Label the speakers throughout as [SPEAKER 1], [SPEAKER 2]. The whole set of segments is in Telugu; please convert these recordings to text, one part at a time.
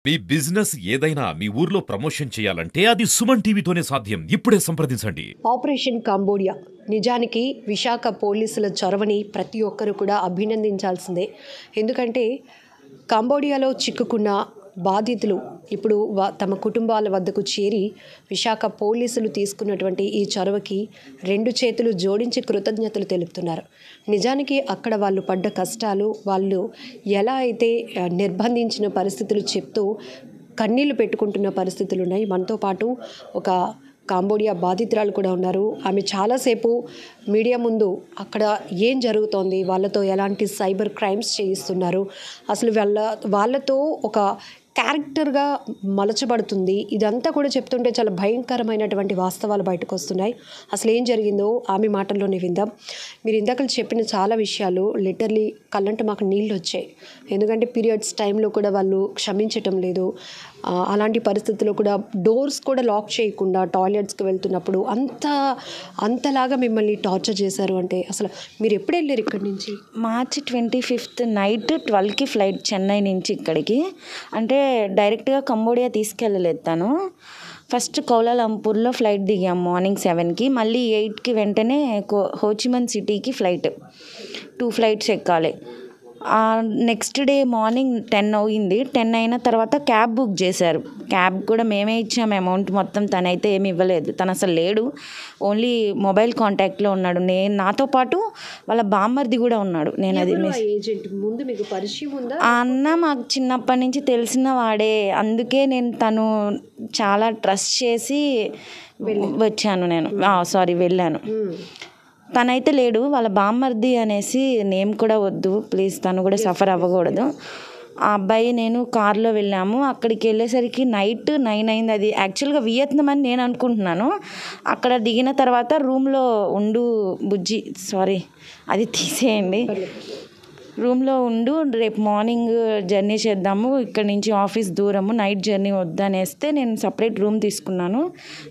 [SPEAKER 1] మీ బిజినెస్ ఏదైనా మీ ఊర్లో ప్రమోషన్ చేయాలంటే అది సుమన్ టీవీతోనే సాధ్యం. ఇప్పుడే సంప్రదించండి.
[SPEAKER 2] ఆపరేషన్ కాంబోడియా నిజానికి విశాఖ పోలీసుల చొరవని ప్రతి ఒక్కరు కూడా అభినందించాల్సిందే. ఎందుకంటే కాంబోడియాలో చిక్కుకున్న బాధితులు ఇప్పుడు తమ కుటుంబాల వద్దకు చేరి విశాఖ పోలీసులు తీసుకున్నటువంటి ఈ చొరవకి 2 చేతులు జోడించి కృతజ్ఞతలు తెలుపుతున్నారు. నిజానికి అక్కడ వాళ్ళు పడ్డ కష్టాలు, వాళ్ళు ఎలా అయితే నిర్బంధించిన పరిస్థితులు చెప్తూ కన్నీళ్లు పెట్టుకుంటున్న పరిస్థితులు ఉన్నాయి. మనతో పాటు ఒక కాంబోడియా బాధితురాలు కూడా ఉన్నారు. ఆమె చాలాసేపు మీడియా ముందు అక్కడ ఏం జరుగుతోంది, వాళ్ళతో ఎలాంటి సైబర్ క్రైమ్స్ చేయిస్తున్నారు, అసలు వాళ్ళతో ఒక క్యారెక్టర్గా మలచబడుతుంది, ఇదంతా కూడా చెప్తుంటే చాలా భయంకరమైనటువంటి వాస్తవాలు బయటకు వస్తున్నాయి. అసలు ఏం జరిగిందో ఆమె మాటల్లోనే విందాం. మీరు ఇందాక చెప్పిన చాలా విషయాలు లిటరలీ కళ్ళంట మాకు నీళ్ళు వచ్చాయి. ఎందుకంటే పీరియడ్స్ టైంలో కూడా వాళ్ళు క్షమించటం లేదు. అలాంటి పరిస్థితుల్లో కూడా డోర్స్ కూడా లాక్ చేయకుండా టాయిలెట్స్కి వెళ్తున్నప్పుడు అంతలాగా మిమ్మల్ని టార్చర్ చేశారు. అంటే అసలు మీరు ఎప్పుడు వెళ్ళారు ఇక్కడి నుంచి?
[SPEAKER 3] మార్చి 25th నైట్ 12కి ఫ్లైట్ చెన్నై నుంచి ఇక్కడికి. అంటే డైరెక్ట్గా కంబోడియా తీసుకెళ్ళలేదు తను. ఫస్ట్ కౌలాలంపూర్లో ఫ్లైట్ దిగాం మార్నింగ్ 7కి. మళ్ళీ 8కి వెంటనే హోచిమన్ సిటీకి ఫ్లైట్. 2 ఫ్లైట్స్ ఎక్కాలి. నెక్స్ట్ డే మార్నింగ్ 10 అయింది. 10 అయిన తర్వాత క్యాబ్ బుక్ చేశారు. క్యాబ్ కూడా మేమే ఇచ్చాము అమౌంట్ మొత్తం. తనైతే ఏమి ఇవ్వలేదు. తను అసలు లేడు, ఓన్లీ మొబైల్ కాంటాక్ట్లో ఉన్నాడు. నాతో పాటు వాళ్ళ బామ్మర్ది కూడా ఉన్నాడు. నేను అది
[SPEAKER 2] ముందు మీకు పరిచయం ఉందా?
[SPEAKER 3] ఆ అన్న మాకు చిన్నప్పటి నుంచి తెలిసిన వాడే. అందుకే నేను తను చాలా ట్రస్ట్ చేసి వచ్చాను. వెళ్ళాను. తనైతే లేడు, వాళ్ళ బామ్మర్ది అనేసి నేమ్ కూడా వద్దు ప్లీజ్, తను కూడా సఫర్ అవ్వకూడదు. ఆ అబ్బాయి నేను కార్లో వెళ్ళాము. అక్కడికి వెళ్ళేసరికి నైట్ 9 అయింది. అది యాక్చువల్గా వియత్నాం అని నేను అనుకుంటున్నాను. అక్కడ దిగిన తర్వాత రూమ్లో బుజ్జి అది తీసేయండి, రూమ్లో రేపు మార్నింగ్ జర్నీ చేద్దాము, ఇక్కడ నుంచి ఆఫీస్ దూరము, నైట్ జర్నీ వద్దనేస్తే నేను సపరేట్ రూమ్ తీసుకున్నాను.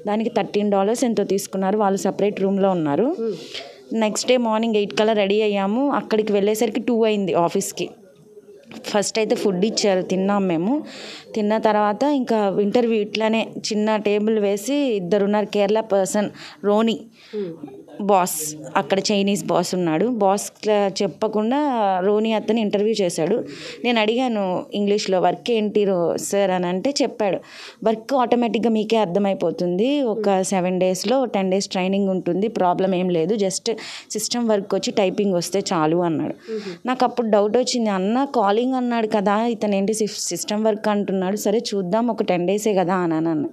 [SPEAKER 3] దానికి $13 ఎంతో తీసుకున్నారు. వాళ్ళు సపరేట్ రూమ్లో ఉన్నారు. నెక్స్ట్ డే మార్నింగ్ 8 కల్లా రెడీ అయ్యాము. అక్కడికి వెళ్ళేసరికి 2 అయింది ఆఫీస్కి. ఫస్ట్ అయితే ఫుడ్ ఇచ్చారు, తిన్నాం మేము. తిన్న తర్వాత ఇంకా ఇంటర్వ్యూ ఇట్లానే చిన్న టేబుల్ వేసి 2 ఉన్నారు. కేరళ పర్సన్ రోని బాస్, అక్కడ చైనీస్ బాస్ ఉన్నాడు. బాస్ చెప్పకుండా రోని అతను ఇంటర్వ్యూ చేశాడు. నేను అడిగాను ఇంగ్లీష్లో వర్క్ ఏంటి సార్ అని అంటే చెప్పాడు, వర్క్ ఆటోమేటిక్గా మీకే అర్థమైపోతుంది, ఒక 7 డేస్లో 10 డేస్ ట్రైనింగ్ ఉంటుంది, ప్రాబ్లం ఏం లేదు, జస్ట్ సిస్టమ్ వర్క్ వచ్చి టైపింగ్ వస్తే చాలు అన్నాడు. నాకు అప్పుడు డౌట్ వచ్చింది, అన్న కాలింగ్ అన్నాడు కదా, ఇతను ఏంటి సిస్టమ్ వర్క్ అంటున్నాడు, సరే చూద్దాం ఒక 10 డేసే కదా అన్నాను.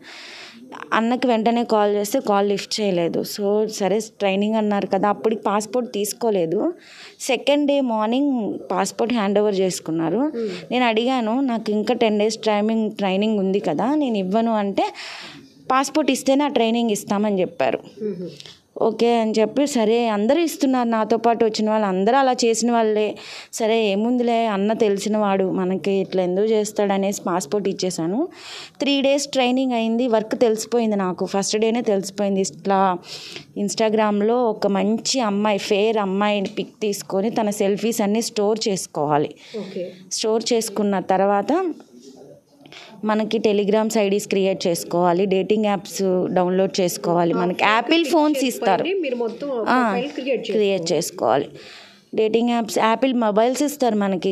[SPEAKER 3] అన్నకి వెంటనే కాల్ చేస్తే కాల్ లిఫ్ట్ చేయలేదు. సో సరే ట్రైనింగ్ అన్నారు కదా, అప్పటికి పాస్పోర్ట్ తీసుకోలేదు. Second day morning passport hand over చేసుకున్నారు. నేను అడిగాను, నాకు ఇంకా 10 డేస్ ట్రైనింగ్ ఉంది కదా, నేను ఇవ్వను అంటే పాస్పోర్ట్ ఇస్తేనే ఆ ట్రైనింగ్ ఇస్తామని చెప్పారు. ఓకే అని చెప్పి సరే అందరూ ఇస్తున్నారు, నాతో పాటు వచ్చిన వాళ్ళు అందరూ అలా చేసిన వాళ్ళే. సరే ఏముందిలే, అన్న తెలిసిన వాడు మనకి ఇట్లా ఎందుకు చేస్తాడనేసి పాస్పోర్ట్ ఇచ్చేసాను. 3 డేస్ ట్రైనింగ్ అయింది. వర్క్ తెలిసిపోయింది నాకు, ఫస్ట్ డేనే తెలిసిపోయింది. ఇట్లా ఇన్స్టాగ్రామ్లో ఒక మంచి అమ్మాయి, ఫేర్ అమ్మాయి పిక్ తీసుకొని తన సెల్ఫీస్ అన్నీ స్టోర్ చేసుకోవాలి. స్టోర్ చేసుకున్న తర్వాత మనకి టెలిగ్రామ్స్ ఐడీస్ క్రియేట్ చేసుకోవాలి, డేటింగ్ యాప్స్ డౌన్లోడ్ చేసుకోవాలి, మనకి యాపిల్ ఫోన్స్ ఇస్తారు, క్రియేట్ చేసుకోవాలి. డేటింగ్ యాప్స్ యాపిల్ మొబైల్స్ ఇస్తారు మనకి,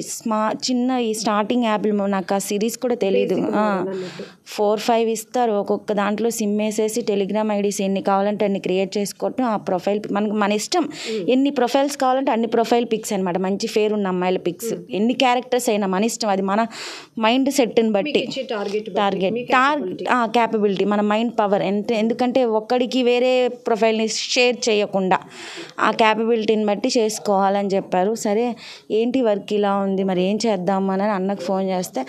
[SPEAKER 3] చిన్న ఈ స్టార్టింగ్ యాపిల్, నాకు ఆ సిరీస్ కూడా తెలీదు, 4-5 ఇస్తారు. ఒక్కొక్క దాంట్లో సిమ్ వేసేసి టెలిగ్రామ్ ఐడీస్ ఎన్ని కావాలంటే అన్ని క్రియేట్ చేసుకోవటం. ఆ ప్రొఫైల్ మన ఇష్టం, ఎన్ని ప్రొఫైల్స్ కావాలంటే అన్ని ప్రొఫైల్ పిక్స్ అనమాట, మంచి ఫేర్ ఉన్న అమ్మాయిల పిక్స్, ఎన్ని క్యారెక్టర్స్ అయినా మన ఇష్టం, అది మన మైండ్ సెట్ని బట్టి క్యాపబిలిటీ, మన మైండ్ పవర్ ఎంత. ఎందుకంటే ఒక్కడికి వేరే ప్రొఫైల్ని షేర్ చేయకుండా ఆ క్యాపబిలిటీని బట్టి చేసుకోవాలని చెప్పారు. సరే ఏంటి వర్క్ ఇలా ఉంది, మరి ఏం చేద్దాం అని అన్నకు ఫోన్ చేస్తే,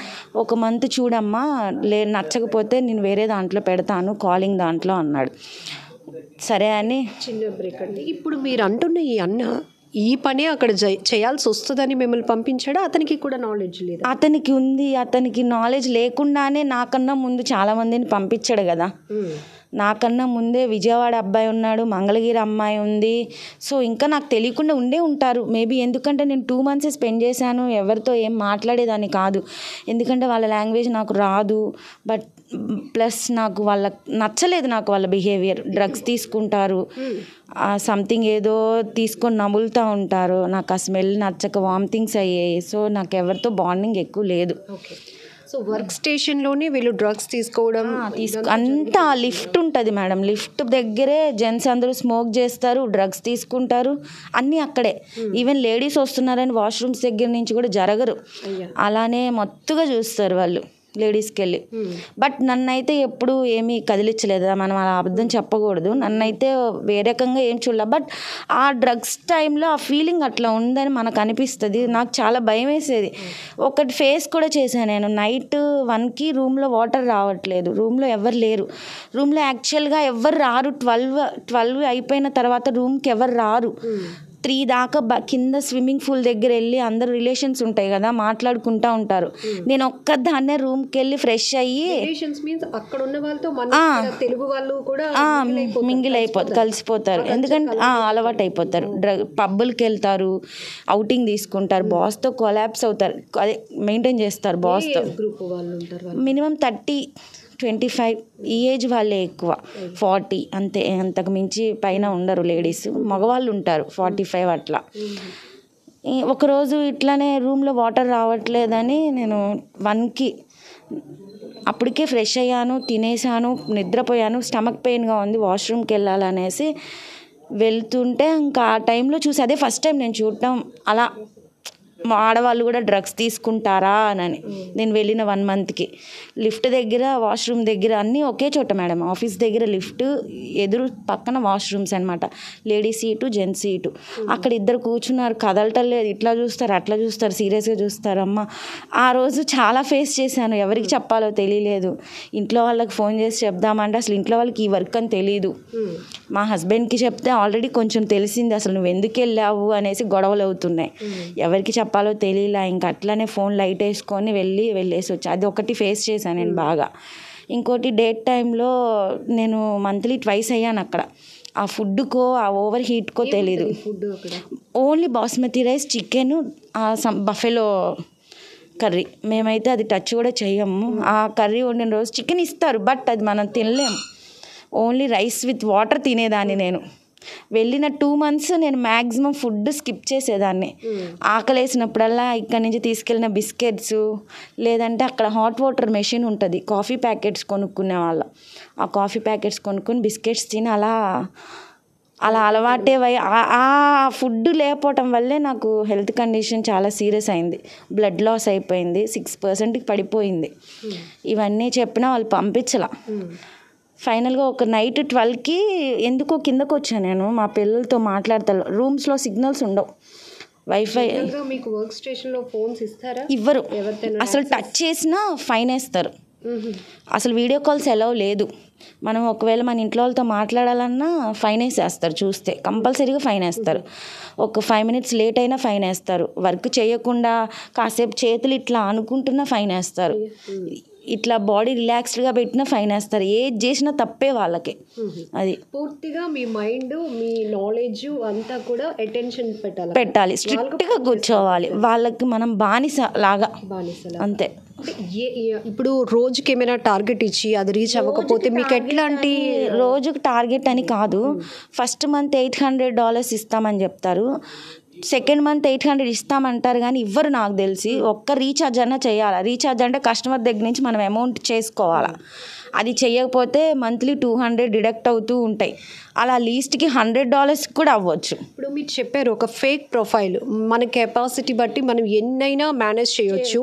[SPEAKER 3] 1 మంత్ చూడమ్మా, నచ్చకపోతే నేను వేరే దాంట్లో పెడతాను, కాలింగ్ దాంట్లో అన్నాడు. సరే అని
[SPEAKER 2] చిన్న బ్రేక్ అండి. ఇప్పుడు మీరు అంటున్న ఈ అన్న ఈ పనే అక్కడ చేయాల్సి వస్తుందని మిమ్మల్ని పంపించాడా? అతనికి కూడా నాలెడ్జ్ లేదు?
[SPEAKER 3] అతనికి ఉంది. అతనికి నాలెడ్జ్ లేకుండానే నాకన్నా ముందు చాలా మందిని పంపించాడు కదా. నాకన్నా ముందే విజయవాడ అబ్బాయి ఉన్నాడు, మంగళగిరి అమ్మాయి ఉంది. సో ఇంకా నాకు తెలియకుండా ఉండే ఉంటారు మేబీ. ఎందుకంటే నేను 2 months స్పెండ్ చేశాను, ఎవరితో ఏం మాట్లాడేదాన్ని కాదు. ఎందుకంటే వాళ్ళ లాంగ్వేజ్ నాకు రాదు. బట్ ప్లస్ నాకు నచ్చలేదు నాకు వాళ్ళ బిహేవియర్. డ్రగ్స్ తీసుకుంటారు, సంథింగ్ ఏదో తీసుకొని నములుతూ ఉంటారు. నాకు ఆ స్మెల్ నచ్చక వామిటింగ్స్ అయ్యాయి. సో నాకు ఎవరితో బాండింగ్ ఎక్కువ లేదు.
[SPEAKER 2] ఓకే. సో వర్క్ స్టేషన్లోనే వీళ్ళు డ్రగ్స్ తీసుకోవడం
[SPEAKER 3] అంతా లిఫ్ట్ ఉంటుంది మేడం. లిఫ్ట్ దగ్గరే జెంట్స్ అందరూ స్మోక్ చేస్తారు, డ్రగ్స్ తీసుకుంటారు, అన్నీ అక్కడే. ఈవెన్ లేడీస్ వస్తున్నారని వాష్రూమ్స్ దగ్గర నుంచి కూడా జరగరు. అలానే మొత్తుగా చూస్తారు వాళ్ళు లేడీస్కి వెళ్ళి. బట్ నన్నైతే ఎప్పుడు ఏమీ కదిలించలేదు. మనం అలా అబద్ధం చెప్పకూడదు. నన్నైతే వేరే రకంగా ఏం చూడలే. బట్ ఆ డ్రగ్స్ టైంలో ఆ ఫీలింగ్ అట్లా ఉందని మనకు అనిపిస్తుంది. నాకు చాలా భయం వేసేది. ఒకటి ఫేస్ కూడా చేశాను నేను. నైట్ 1కి రూమ్లో వాటర్ రావట్లేదు, రూమ్లో ఎవరు లేరు. రూమ్లో యాక్చువల్గా ఎవరు రారు. 12 అయిపోయిన తర్వాత రూమ్కి ఎవరు రారు. 3 దాకా కింద స్విమ్మింగ్ పూల్ దగ్గర వెళ్ళి అందరు రిలేషన్స్ ఉంటాయి కదా, మాట్లాడుకుంటూ ఉంటారు. నేను ఒక్కదాన్నే రూమ్కి వెళ్ళి ఫ్రెష్ అయ్యి
[SPEAKER 2] అక్కడ ఉన్న వాళ్ళతో తెలుగు వాళ్ళు కూడా
[SPEAKER 3] మింగిల్ అయిపోతారు, కలిసిపోతారు. ఎందుకంటే అలవాటు అయిపోతారు. పబ్బులకి వెళ్తారు, అవుటింగ్ తీసుకుంటారు, బాస్తో కొలాప్స్ అవుతారు. అదే మెయింటైన్ చేస్తారు బాస్తో. మినిమం 30-25 ఈ ఏజ్ వాళ్ళే ఎక్కువ. 40 అంతే, అంతకు మించి పైన ఉండరు లేడీస్. మగవాళ్ళు ఉంటారు 45 అట్లా. ఒకరోజు ఇట్లానే రూమ్లో వాటర్ రావట్లేదని నేను 1కి అప్పటికే ఫ్రెష్ అయ్యాను, తినేసాను, నిద్రపోయాను. స్టమక్ పెయిన్గా ఉంది, వాష్రూమ్కి వెళ్ళాలనేసి వెళ్తుంటే ఇంకా ఆ టైంలో చూసి, అదే ఫస్ట్ టైం నేను చూడటం అలా ఆడవాళ్ళు కూడా డ్రగ్స్ తీసుకుంటారా అని. నేను వెళ్ళిన 1 monthకి లిఫ్ట్ దగ్గర, వాష్రూమ్ దగ్గర అన్నీ ఒకే చోట మేడం. ఆఫీస్ దగ్గర లిఫ్ట్, ఎదురు పక్కన వాష్రూమ్స్ అనమాట. Ladies seat, gents seat. అక్కడ ఇద్దరు కూర్చున్నారు, కదలటం లేదు. ఇట్లా చూస్తారు, అట్లా చూస్తారు, సీరియస్గా చూస్తారు. అమ్మ ఆ రోజు చాలా ఫేస్ చేశాను. ఎవరికి చెప్పాలో తెలియలేదు. ఇంట్లో వాళ్ళకి ఫోన్ చేసి చెప్దామంటే అసలు ఇంట్లో వాళ్ళకి ఈ వర్క్ అని తెలీదు. మా హస్బెండ్కి చెప్తే ఆల్రెడీ కొంచెం తెలిసింది, అసలు నువ్వు ఎందుకు వెళ్ళావు అనేసి గొడవలు అవుతున్నాయి. ఎవరికి చెప్పాలో తెలియలా. ఇంకా అట్లానే ఫోన్ లైట్ వేసుకొని వెళ్ళేసి వచ్చా. అది ఒకటి ఫేస్ చేశాను నేను బాగా. ఇంకోటి డేట్ టైంలో నేను మంత్లీ 2 అయ్యాను అక్కడ. ఆ ఫుడ్కో ఆ ఓవర్ హీట్కో తెలీదు. Only basmati rice, chicken, buffalo curry. మేమైతే అది టచ్ కూడా చెయ్యము. ఆ కర్రీ వండిన రోజు చికెన్ ఇస్తారు, బట్ అది మనం తినలేము. ఓన్లీ రైస్ విత్ వాటర్ తినేదాన్ని నేను. వెళ్ళిన 2 months నేను మ్యాక్సిమం ఫుడ్ స్కిప్ చేసేదాన్ని. ఆకలేసినప్పుడల్లా ఇక్కడ నుంచి తీసుకెళ్ళిన బిస్కెట్స్, లేదంటే అక్కడ హాట్ వాటర్ మెషిన్ ఉంటుంది, కాఫీ ప్యాకెట్స్ కొనుక్కునే వాళ్ళం. ఆ కాఫీ ప్యాకెట్స్ కొనుక్కొని బిస్కెట్స్ తిని అలా అలవాటే ఆ ఫుడ్ లేకపోవటం వల్లే నాకు హెల్త్ కండిషన్ చాలా సీరియస్ అయింది. బ్లడ్ లాస్ అయిపోయింది, 6%కి పడిపోయింది. ఇవన్నీ చెప్పినా వాళ్ళు పంపించలా. ఫైనల్గా ఒక నైట్ 12కి ఎందుకో కిందకు వచ్చాను నేను. మా పిల్లలతో మాట్లాడతాను. రూమ్స్లో సిగ్నల్స్ ఉండవు, వైఫై.
[SPEAKER 2] మీకు వర్క్ స్టేషన్లో ఫోన్స్ ఇస్తారా?
[SPEAKER 3] ఇవ్వరు. అసలు టచ్ చేసినా ఫైన్ వేస్తారు. అసలు వీడియో కాల్స్ ఎలవ్ లేదు. మనం ఒకవేళ మన ఇంట్లో వాళ్ళతో మాట్లాడాలన్నా ఫైన్ వేసేస్తారు. చూస్తే కంపల్సరీగా ఫైన్ వేస్తారు. ఒక 5 minutes లేట్ అయినా ఫైన్ వేస్తారు. వర్క్ చేయకుండా కాసేపు చేతులు ఇట్లా అనుకుంటున్నా ఫైన్ వేస్తారు. ఇట్లా బాడీ రిలాక్స్డ్గా పెట్టినా ఫైన్ వేస్తారు. ఏది చేసినా తప్పే వాళ్ళకి. అది
[SPEAKER 2] పూర్తిగా మీ మైండ్, మీ నాలెడ్జ్ అంతా కూడా అటెన్షన్
[SPEAKER 3] పెట్టాలి. స్ట్రిక్ట్గా కూర్చోవాలి. వాళ్ళకి మనం బానిస లాగా అంతే.
[SPEAKER 2] ఇప్పుడు రోజుకి ఏమైనా టార్గెట్ ఇచ్చి అది రీచ్ అవ్వకపోతే మీకు ఎట్లాంటి?
[SPEAKER 3] రోజుకి టార్గెట్ అని కాదు. ఫస్ట్ మంత్ $800 ఇస్తామని చెప్తారు. సెకండ్ మంత్ 800 ఇస్తామంటారు, కానీ ఇవ్వరు. నాకు తెలిసి ఒక్క రీఛార్జ్ అన్నా చేయాలి. రీఛార్జ్ అంటే కస్టమర్ దగ్గర నుంచి మనం అమౌంట్ చేసుకోవాలా. అది చేయకపోతే మంత్లీ 200 డిడక్ట్ అవుతూ ఉంటాయి. అలా లీస్ట్కి $100 కూడా అవ్వచ్చు.
[SPEAKER 2] ఇప్పుడు మీరు చెప్పారు ఒక ఫేక్ ప్రొఫైల్. మన కెపాసిటీ బట్టి మనం ఎన్నైనా మేనేజ్ చేయొచ్చు.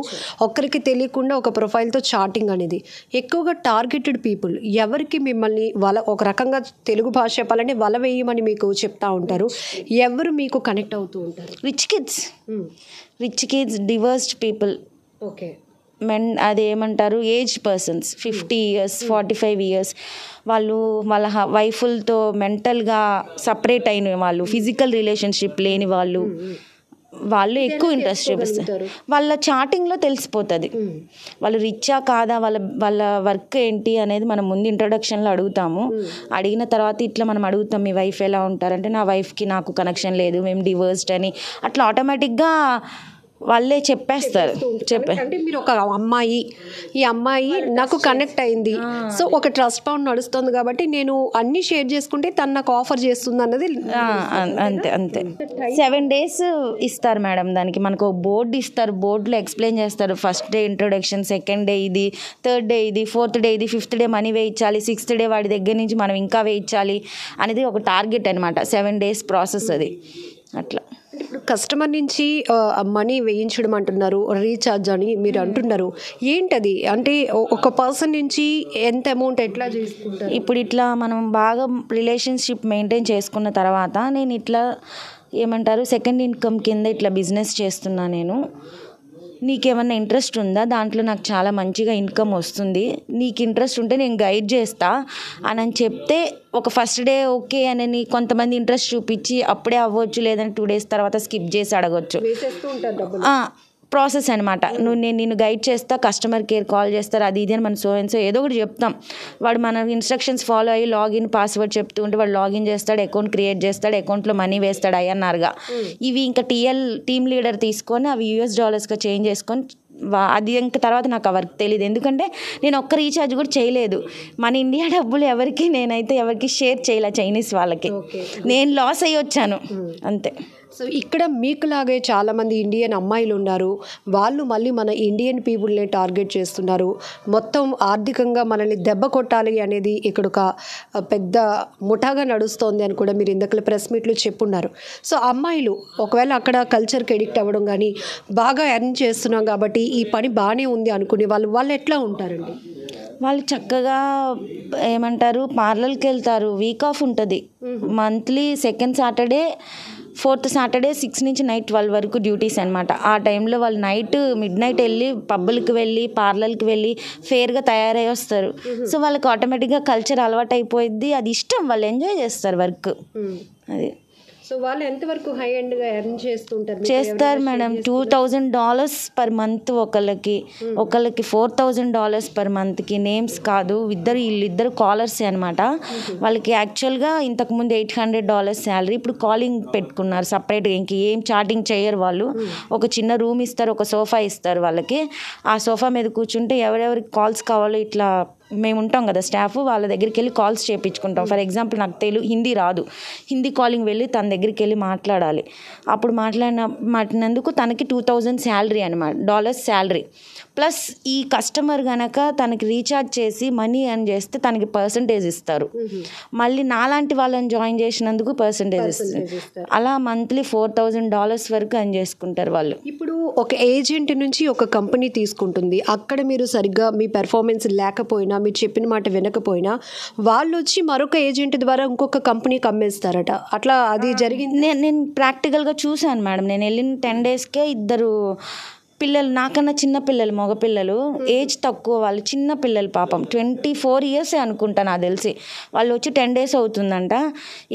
[SPEAKER 2] ఒక్కరికి తెలియకుండా ఒక ప్రొఫైల్తో చాటింగ్ అనేది. ఎక్కువగా టార్గెటెడ్ పీపుల్ ఎవరికి మిమ్మల్ని ఒక రకంగా తెలుగు భాష చెప్పాలంటే వల వేయమని మీకు చెప్తా ఉంటారు. ఎవరు మీకు కనెక్ట్ అవుతూ ఉంటారు?
[SPEAKER 3] Rich kids, divorced people.
[SPEAKER 2] Okay.
[SPEAKER 3] అది ఏమంటారు, ఏజ్ పర్సన్స్, 50 years 45 years వాళ్ళు వాళ్ళ వైఫులతో మెంటల్గా సపరేట్ అయిన వాళ్ళు, ఫిజికల్ రిలేషన్షిప్ లేని వాళ్ళు, వాళ్ళు ఎక్కువ ఇంట్రెస్ట్ చూపిస్తారు. వాళ్ళ చాటింగ్లో తెలిసిపోతుంది వాళ్ళు రిచ్చా కాదా, వాళ్ళ వర్క్ ఏంటి అనేది మనం ముందు ఇంట్రొడక్షన్లో అడుగుతాము. అడిగిన తర్వాత ఇట్లా మనం అడుగుతాం, మీ వైఫ్ ఎలా ఉంటారంటే నా వైఫ్కి నాకు కనెక్షన్ లేదు, మేము డివోర్స్డ్ అని. అట్లా ఆటోమేటిక్గా వాళ్ళే చెప్పేస్తారు.
[SPEAKER 2] అంటే మీరు ఒక అమ్మాయి, ఈ అమ్మాయి నాకు కనెక్ట్ అయింది, సో ఒక ట్రస్ట్ ఫండ్ నడుస్తుంది కాబట్టి నేను అన్ని షేర్ చేసుకుంటే తను నాకు ఆఫర్ చేస్తుంది అన్నది.
[SPEAKER 3] అంతే అంతే 7 days ఇస్తారు మేడం. దానికి మనకు ఒక బోర్డు ఇస్తారు, బోర్డులో ఎక్స్ప్లెయిన్ చేస్తారు. First day introduction, second day ఇది, థర్డ్ డే ఇది, ఫోర్త్ డే ఇది, ఫిఫ్త్ డే మనీ వేయించాలి, సిక్స్త్ డే వాడి దగ్గర నుంచి మనం ఇంకా వేయించాలి అనేది ఒక టార్గెట్ అనమాట. 7 days ప్రాసెస్ అది. అట్లా
[SPEAKER 2] ఇప్పుడు కస్టమర్ నుంచి మనీ వేయించడం అంటున్నారు, రీఛార్జ్ అని మీరు అంటున్నారు. ఏంటది అంటే ఒక పర్సన్ నుంచి ఎంత అమౌంట్ ఎట్లా చేసుకుంటారు?
[SPEAKER 3] ఇప్పుడు ఇట్లా మనం బాగా రిలేషన్షిప్ మెయింటైన్ చేసుకున్న తర్వాత నేను ఇట్లా ఏమంటారు సెకండ్ ఇన్కమ్ కింద ఇట్లా బిజినెస్ చేస్తున్నా నేను. నీకేమన్నా ఇంట్రెస్ట్ ఉందా, దాంట్లో నాకు చాలా మంచిగా ఇన్కమ్ వస్తుంది, నీకు ఇంట్రెస్ట్ ఉంటే నేను గైడ్ చేస్తా అని చెప్తే ఒక ఫస్ట్ డే ఓకే అని కొంతమంది ఇంట్రెస్ట్ చూపించి అప్పుడే అవ్వచ్చు, లేదంటే 2 days తర్వాత స్కిప్ చేసి అడగొచ్చు. ప్రాసెస్ అనమాట. నేను గైడ్ చేస్తా, కస్టమర్ కేర్ కాల్ చేస్తారు, అది ఇది అని మనం సో ఏదో ఒకటి చెప్తాం. వాడు మన ఇన్స్ట్రక్షన్స్ ఫాలో అయ్యి లాగిన్ పాస్వర్డ్ చెప్తూ ఉంటే వాడు లాగిన్ చేస్తాడు, అకౌంట్ క్రియేట్ చేస్తాడు, అకౌంట్లో మనీ వేస్తాడు ఐఎన్ఆర్గా. ఇవి ఇంకా టీమ్ లీడర్ తీసుకొని అవి $US చేంజ్ చేసుకొని అది ఇంకా తర్వాత నాకు ఆ వర్క్ తెలియదు. ఎందుకంటే నేను ఒక్క రీఛార్జ్ కూడా చేయలేదు. మన ఇండియా డబ్బులు నేనైతే ఎవరికి షేర్ చేయలే, చైనీస్ వాళ్ళకి. నేను లాస్ అయ్యి వచ్చాను అంతే.
[SPEAKER 2] సో ఇక్కడ మీకులాగే చాలామంది ఇండియన్ అమ్మాయిలు ఉన్నారు, వాళ్ళు మళ్ళీ మన ఇండియన్ పీపుల్ని టార్గెట్ చేస్తున్నారు. మొత్తం ఆర్థికంగా మనల్ని దెబ్బ కొట్టాలి అనేది ఇక్కడ ఒక పెద్ద ముఠాగా నడుస్తోంది అని కూడా మీరు ఇందాక ప్రెస్ మీట్లో చెప్పున్నారు. సో అమ్మాయిలు ఒకవేళ అక్కడ కల్చర్కి ఎడిక్ట్ అవ్వడం కానీ బాగా ఎర్న్ చేస్తున్నాం కాబట్టి ఈ పని బాగానే ఉంది అనుకునే వాళ్ళు ఎట్లా ఉంటారండి?
[SPEAKER 3] వాళ్ళు చక్కగా ఏమంటారు పార్లర్కి వెళ్తారు, వీక్ ఆఫ్ ఉంటుంది, monthly second Saturday, fourth Saturday 6 నుంచి నైట్ 12 వరకు డ్యూటీస్ అనమాట. ఆ టైంలో వాళ్ళు మిడ్ నైట్ వెళ్ళి పబ్బులకి వెళ్ళి పార్లర్కి వెళ్ళి ఫేర్గా తయారై వస్తారు. సో వాళ్ళకి ఆటోమేటిక్గా కల్చర్ అలవాటు అయిపోయింది, అది ఇష్టం, వాళ్ళు ఎంజాయ్ చేస్తారు వర్క్. అది
[SPEAKER 2] సో వాళ్ళు ఎంతవరకు హై ఎండ్గా ఎర్న్
[SPEAKER 3] చేస్తారు మేడం? $2,000 పర్ మంత్ ఒకళ్ళకి $4,000 పర్ మంత్కి. నేమ్స్ కాదు, వీళ్ళిద్దరు కాలర్సే అనమాట. వాళ్ళకి యాక్చువల్గా ఇంతకుముందు $800 శాలరీ, ఇప్పుడు కాలింగ్ పెట్టుకున్నారు సపరేట్గా. ఇంక ఏం చాటింగ్ చేయరు వాళ్ళు. ఒక చిన్న రూమ్ ఇస్తారు, ఒక సోఫా ఇస్తారు వాళ్ళకి. ఆ సోఫా మీద కూర్చుంటే ఎవరెవరికి కాల్స్ కావాలో ఇట్లా మేము ఉంటాం కదా స్టాఫ్, వాళ్ళ దగ్గరికి వెళ్ళి కాల్స్ చేయించుకుంటాం. ఫర్ ఎగ్జాంపుల్ నాకు హిందీ రాదు, హిందీ కాలింగ్ వెళ్ళి తన దగ్గరికి వెళ్ళి మాట్లాడాలి. అప్పుడు మాట్లాడినందుకు తనకి $2,000 శాలరీ అనమాట, డాలర్స్ శాలరీ. ప్లస్ ఈ కస్టమర్ కనుక తనకి రీఛార్జ్ చేసి మనీ ఎర్న్ చేస్తే తనకి పర్సంటేజ్ ఇస్తారు. మళ్ళీ నాలాంటి వాళ్ళని జాయిన్ చేసినందుకు పర్సంటేజ్ ఇస్తారు. అలా మంత్లీ $4,000 వరకు ఎర్న్ చేసుకుంటారు వాళ్ళు.
[SPEAKER 2] ఇప్పుడు ఒక ఏజెంట్ నుంచి ఒక కంపెనీ తీసుకుంటుంది, అక్కడ మీరు సరిగ్గా మీ పెర్ఫార్మెన్స్ లేకపోయినా, మీరు చెప్పిన మాట వినకపోయినా వాళ్ళు వచ్చి మరొక ఏజెంట్ ద్వారా ఇంకొక కంపెనీకి అమ్మేస్తారట. అట్లా అది జరిగింది?
[SPEAKER 3] నేను ప్రాక్టికల్గా చూశాను మేడం. నేను వెళ్ళిన 10 daysకే 2 పిల్లలు, నాకన్నా చిన్న పిల్లలు, మగపిల్లలు, ఏజ్ తక్కువ వాళ్ళు, చిన్న పిల్లలు పాపం 24 years అనుకుంటా నాకు తెలిసి. వాళ్ళు వచ్చి 10 days అవుతుందంట.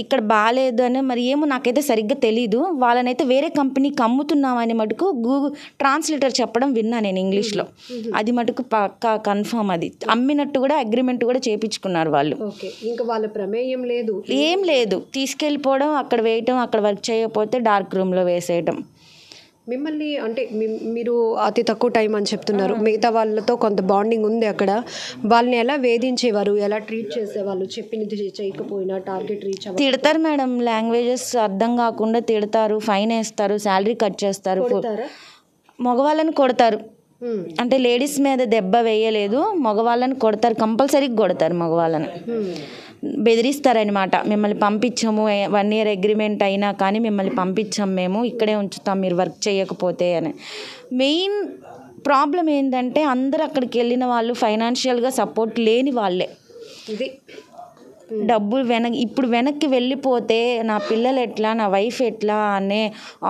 [SPEAKER 3] ఇక్కడ బాగాలేదు అని మరి ఏమో నాకైతే సరిగ్గా తెలీదు. వాళ్ళనైతే వేరే కంపెనీకి అమ్ముతున్నామని మటుకు గూగుల్ ట్రాన్స్లేటర్ చెప్పడం విన్నా నేను ఇంగ్లీష్లో. అది మటుకు పక్కా కన్ఫర్మ్. అది అమ్మినట్టు కూడా అగ్రిమెంట్ కూడా చేయించుకున్నారు వాళ్ళు.
[SPEAKER 2] ఇంకా వాళ్ళ ప్రమేయం లేదు,
[SPEAKER 3] ఏం లేదు. తీసుకెళ్ళిపోవడం, అక్కడ వేయటం, అక్కడ వర్క్ చేయకపోతే డార్క్ రూమ్లో వేసేయటం.
[SPEAKER 2] మిమ్మల్ని అంటే మీరు అతి తక్కువ టైం అని చెప్తున్నారు, మిగతా వాళ్ళతో కొంత బాండింగ్ ఉంది అక్కడ. వాళ్ళని ఎలా వేధించేవారు, ఎలా ట్రీట్ చేసేవాళ్ళు? చెప్పింది చేయకపోయినా టార్గెట్ రీచ్
[SPEAKER 3] తిడతారు మేడం, లాంగ్వేజెస్ అర్థం కాకుండా తిడతారు, ఫైన్ వేస్తారు, శాలరీ కట్ చేస్తారు. మగవాళ్ళని కొడతారు, అంటే లేడీస్ మీద దెబ్బ వేయలేదు, మగవాళ్ళని కొడతారు, కంపల్సరీగా కొడతారు మగవాళ్ళని. బెదిరిస్తారనమాట, మిమ్మల్ని పంపించము, 1 year అగ్రిమెంట్ అయినా కానీ మిమ్మల్ని పంపించాం, మేము ఇక్కడే ఉంచుతాం మీరు వర్క్ చేయకపోతే అని. మెయిన్ ప్రాబ్లం ఏంటంటే అందరూ అక్కడికి వెళ్ళిన వాళ్ళు ఫైనాన్షియల్గా సపోర్ట్ లేని వాళ్ళే. డబ్బులు ఇప్పుడు వెనక్కి వెళ్ళిపోతే నా పిల్లలు ఎట్లా, నా వైఫ్ ఎట్లా అనే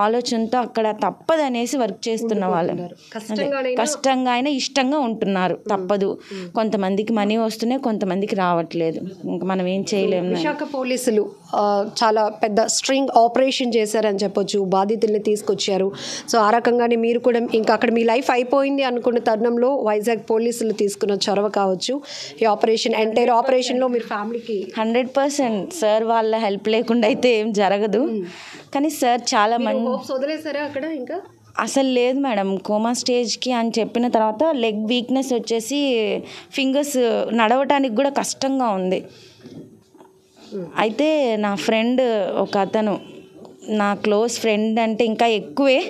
[SPEAKER 3] ఆలోచనతో అక్కడ తప్పదనేసి వర్క్ చేస్తున్న వాళ్ళు. కష్టంగా అయినా ఇష్టంగా ఉంటున్నారు, తప్పదు. కొంతమందికి మనీ వస్తున్నాయి, కొంతమందికి రావట్లేదు, ఇంకా మనం ఏం చేయలేము.
[SPEAKER 2] విశాఖ పోలీసులు చాలా పెద్ద స్ట్రింగ్ ఆపరేషన్ చేశారని చెప్పొచ్చు, బాధితుల్ని తీసుకొచ్చారు. సో ఆ రకంగానే మీరు కూడా ఇంకా అక్కడ మీ లైఫ్ అయిపోయింది అనుకున్న తరుణంలో వైజాగ్ పోలీసులు తీసుకున్న చొరవ కావచ్చు, ఈ ఆపరేషన్ ఎంటైర్ ఆపరేషన్లో మీరు ఫ్యామిలీకి
[SPEAKER 3] 100% సార్ వాళ్ళ హెల్ప్ లేకుండా అయితే ఏం జరగదు. కానీ సార్ చాలా మంది
[SPEAKER 2] వదిలేసారా అక్కడ ఇంకా
[SPEAKER 3] అసలు లేదు మేడం. కోమా స్టేజ్కి అని చెప్పిన తర్వాత లెగ్ వీక్నెస్ వచ్చేసి ఫింగర్స్ నడవటానికి కూడా కష్టంగా ఉంది. అయితే నా ఫ్రెండ్ ఒక అతను, నా క్లోజ్ ఫ్రెండ్ అంటే ఇంకా ఎక్కువే,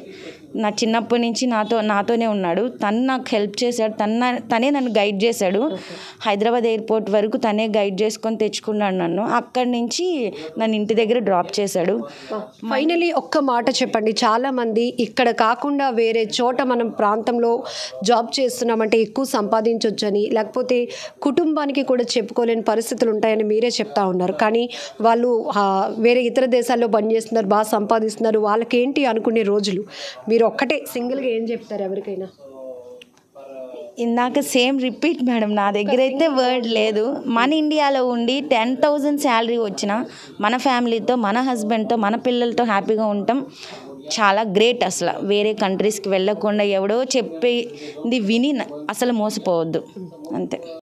[SPEAKER 3] నా చిన్నప్పటి నుంచి నాతోనే ఉన్నాడు. తను నాకు హెల్ప్ చేశాడు, తనే నన్ను గైడ్ చేశాడు. హైదరాబాద్ ఎయిర్పోర్ట్ వరకు తనే గైడ్ చేసుకొని తెచ్చుకున్నాడు నన్ను. అక్కడి నుంచి నన్ను ఇంటి దగ్గర డ్రాప్ చేశాడు.
[SPEAKER 2] ఫైనలీ ఒక్క మాట చెప్పండి, చాలామంది ఇక్కడ కాకుండా వేరే చోట మనం ప్రాంతంలో జాబ్ చేస్తున్నామంటే ఎక్కువ సంపాదించవచ్చని, లేకపోతే కుటుంబానికి కూడా చెప్పుకోలేని పరిస్థితులు ఉంటాయని మీరే చెప్తా ఉన్నారు. కానీ వాళ్ళు వేరే ఇతర దేశాల్లో పనిచేస్తున్నారు, బాగా సంపాదిస్తున్నారు, వాళ్ళకేంటి అనుకునే రోజులు. మీరు ఒక్కటే సింగిల్గా ఏం చెప్తారు ఎవరికైనా?
[SPEAKER 3] ఇందాక సేమ్ రిపీట్ మేడం, నా దగ్గర అయితే వర్డ్ లేదు. మన ఇండియాలో ఉండి 10,000 శాలరీ వచ్చినా మన ఫ్యామిలీతో, మన హస్బెండ్తో, మన పిల్లలతో హ్యాపీగా ఉంటాం. చాలా గ్రేట్. అసలు వేరే కంట్రీస్కి వెళ్ళకుండా ఎవడో చెప్పేది విని అసలు మోసపోవద్దు, అంతే.